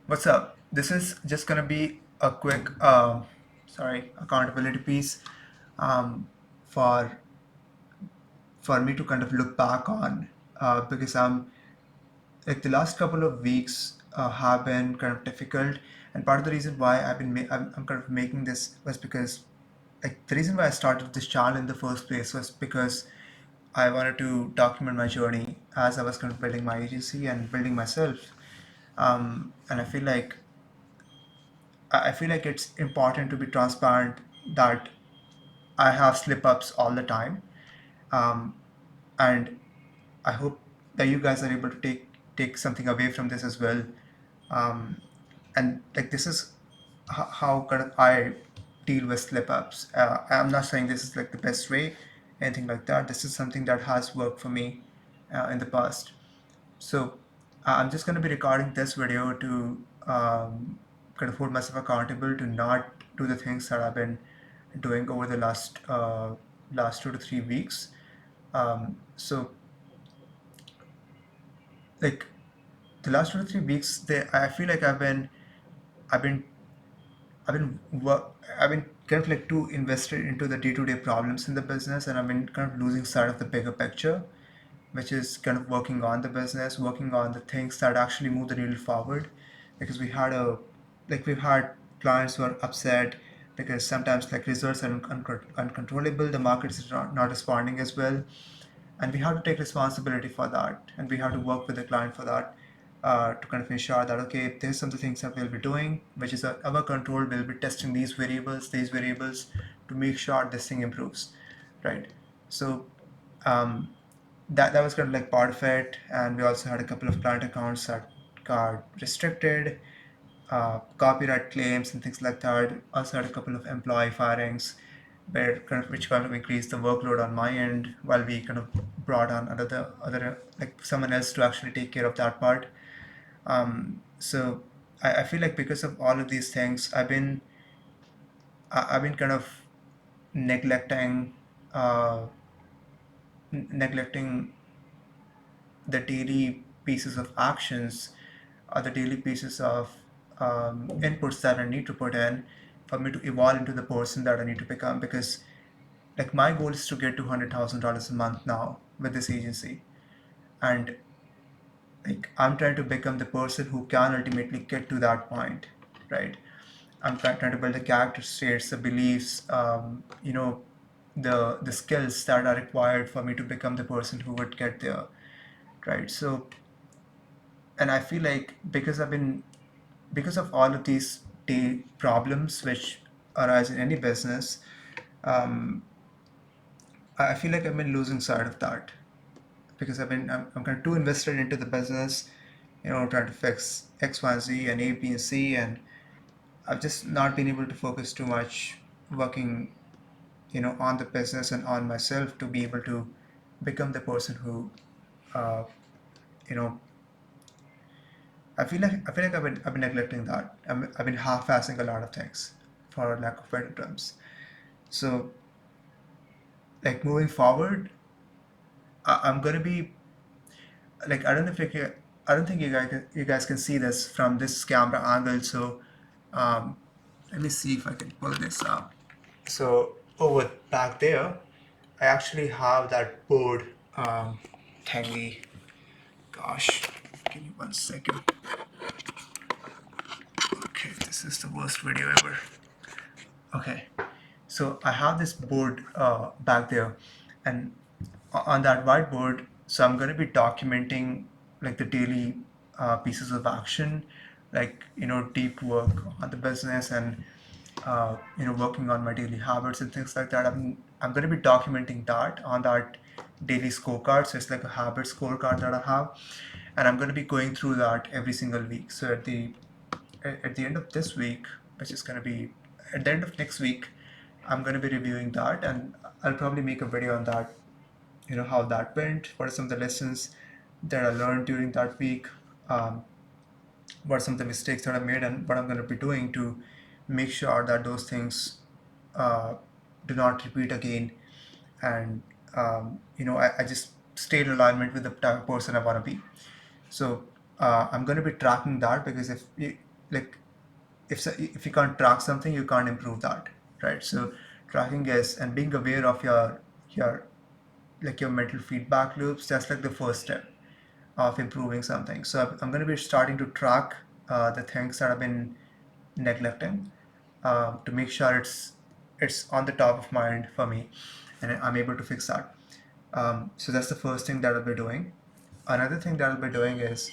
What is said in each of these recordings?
What's up? This is just gonna be a quick, accountability piece um, for me to kind of look back on because I'm like the last couple of weeks have been kind of difficult, and part of the reason why I'm kind of making this was because like the reason why I started this channel in the first place was because I wanted to document my journey as I was kind of building my agency and building myself. And I feel like it's important to be transparent that I have slip ups all the time. Um, and I hope that you guys are able to take something away from this as well. Um, and like this is how kind of I deal with slip ups. I'm not saying this is like the best way, anything like that. This is something that has worked for me in the past. So I'm just going to be recording this video to kind of hold myself accountable to not do the things that I've been doing over the last 2 to 3 weeks. So like the last 2 to 3 weeks, I feel like I've been I've been kind of like too invested into the day-to-day problems in the business, and I've been kind of losing sight of the bigger picture, which is kind of working on the business, working on the things that actually move the needle forward. Because we've had clients who are upset because sometimes like results are uncontrollable, the market is not responding as well, and we have to take responsibility for that, and we have to work with the client for that. To kind of ensure that okay, if there's some of the things that we'll be doing which is our control, we'll be testing these variables to make sure this thing improves, right? So um, that was kind of like part of it, and we also had a couple of client accounts that got restricted, copyright claims and things like that. Also had a couple of employee firings which kind of increased the workload on my end while we kind of brought on other like someone else to actually take care of that part. So I feel like because of all of these things, I've been kind of neglecting uh, neglecting the daily pieces of actions or the daily pieces of inputs that I need to put in for me to evolve into the person that I need to become. Because like my goal is to get $200,000 a month now with this agency, and like I'm trying to become the person who can ultimately get to that point, right? I'm trying to build the character traits, the beliefs, the skills that are required for me to become the person who would get there, right? So, and I feel like because of all of these day problems which arise in any business, um, I feel like I've been losing sight of that because I'm kind of too invested into the business, trying to fix X, Y, Z and A, B, and C, and I've just not been able to focus too much working, on the business and on myself to be able to become the person who, uh, you know, I feel like I've been neglecting that. I've been half-assing a lot of things, for lack of better terms. So like moving forward, I'm gonna be like I don't think you guys can see this from this camera angle. So um, let me see if I can pull this up. So over back there, I actually have that board thingy. Gosh, give me 1 second. Okay, this is the worst video ever. Okay, so I have this board back there, and on that whiteboard, so I'm going to be documenting like the daily pieces of action, like deep work on the business and working on my daily habits and things like that. I'm going to be documenting that on that daily scorecard. So it's like a habit scorecard that I have, and I'm going to be going through that every single week. So at the end of this week, which is going to be at the end of next week, I'm going to be reviewing that, and I'll probably make a video on that. How that went, what are some of the lessons that I learned during that week, um, what are some of the mistakes that I made, and what I'm going to be doing to make sure that those things uh, do not repeat again. And I just stay in alignment with the type of person I want to be. So I'm going to be tracking that because like if you can't track something, you can't improve that, right? So tracking is, and being aware of your like your mental feedback loops, that's like the first step of improving something. So I'm going to be starting to track the things that I've been neglecting, to make sure it's on the top of mind for me, and I'm able to fix that. So that's the first thing that I'll be doing. Another thing that I'll be doing is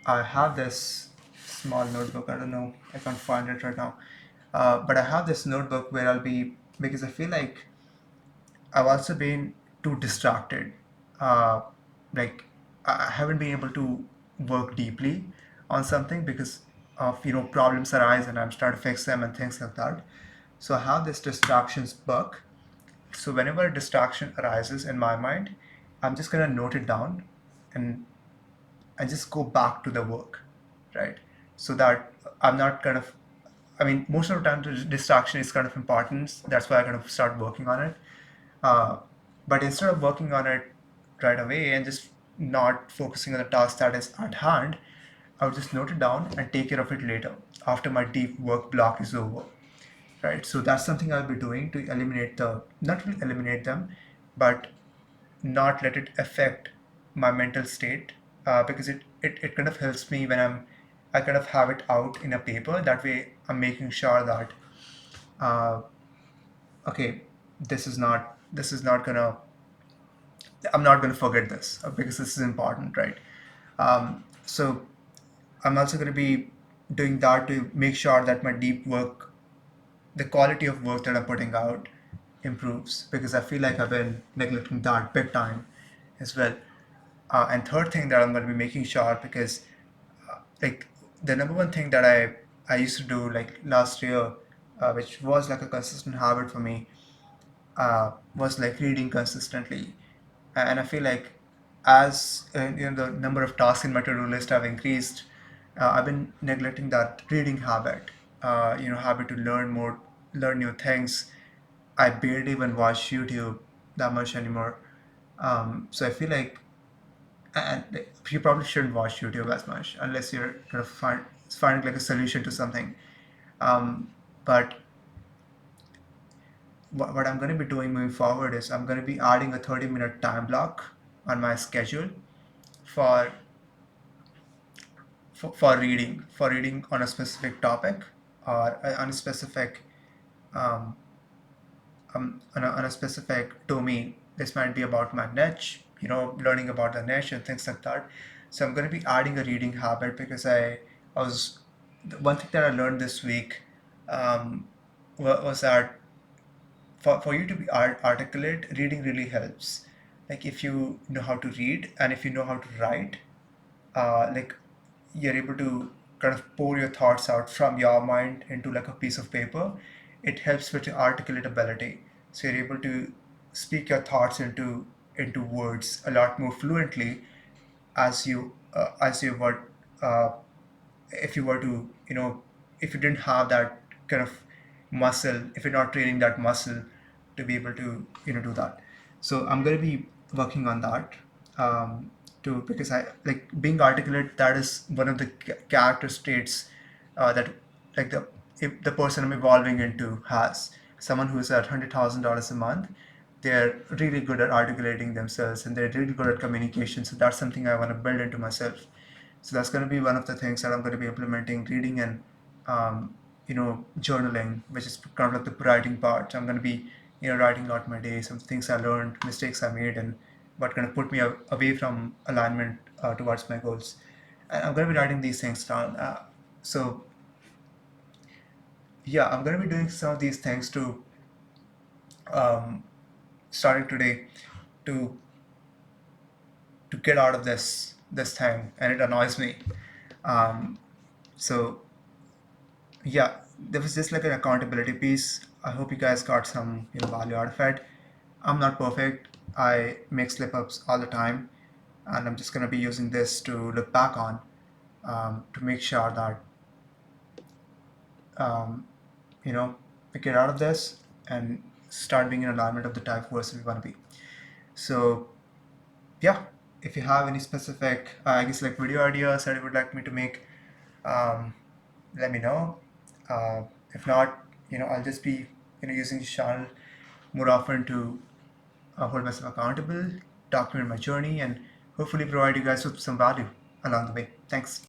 I have this small notebook. I don't know, I can't find it right now. But I have this notebook where I'll be, because I feel like I've also been too distracted. Uh, like I haven't been able to work deeply on something because of problems arise and I'm trying to fix them and things like that. So I have this distractions book. So whenever a distraction arises in my mind, I'm just gonna note it down, and I just go back to the work, right? So that I'm not kind of, I mean, most of the time the distraction is kind of important. That's why I kind of start working on it. Uh, but instead of working on it right away and just not focusing on the task that is at hand, I would just note it down and take care of it later after my deep work block is over, right? So that's something I'll be doing to eliminate not really eliminate them, but not let it affect my mental state, because it kind of helps me when I kind of have it out in a paper. That way I'm making sure that, uh, okay, this is not gonna, I'm not gonna forget this, because this is important, right? So I'm also gonna be doing that to make sure that my deep work, the quality of work that I'm putting out improves, because I feel like I've been neglecting that big time as well. And third thing that I'm going to be making sure, because like the number one thing that I used to do like last year, which was like a consistent habit for me, was like reading consistently. And I feel like as the number of tasks in my to-do list have increased, I've been neglecting that reading habit. Habit to learn more, learn new things. I barely even watch YouTube that much anymore. So I feel like, and you probably shouldn't watch YouTube as much unless you're kind of finding like a solution to something. But what I'm going to be doing moving forward is I'm going to be adding a 30-minute time block on my schedule for, for reading on a specific topic, or on a specific, um, on a specific domain. This might be about my niche, learning about the niche and things like that. So I'm going to be adding a reading habit, because I was, the one thing that I learned this week, um, was that for you to be articulate, reading really helps. Like if you know how to read and if you know how to write, like you're able to kind of pour your thoughts out from your mind into like a piece of paper. It helps with your articulate ability, so you're able to speak your thoughts into words a lot more fluently, as you would, uh, if you were to, if you didn't have that kind of muscle, if you're not training that muscle to be able to, do that. So I'm going to be working on that, too, because I like being articulate. That is one of the character traits, that like if the person I'm evolving into has. Someone who's at $100,000 a month, they're really good at articulating themselves and they're really good at communication. So that's something I want to build into myself. So that's going to be one of the things that I'm going to be implementing: reading and, journaling, which is kind of like the writing part. I'm going to be, writing out my day, some things I learned, mistakes I made, and what kind of put me away from alignment, towards my goals. And I'm going to be writing these things down. So yeah, I'm going to be doing some of these things to, um, starting today, to get out of this thing, and it annoys me. Um, so yeah, there was just like an accountability piece. I hope you guys got some, value out of it. I'm not perfect. I make slip ups all the time, and I'm just gonna be using this to look back on, to make sure that, um, you know we get out of this and start being in alignment of the type of person we want to be. So yeah, if you have any specific, I guess like video ideas that you would like me to make, um, let me know. If not, I'll just be using this channel more often to hold myself accountable, document my journey, and hopefully provide you guys with some value along the way. Thanks.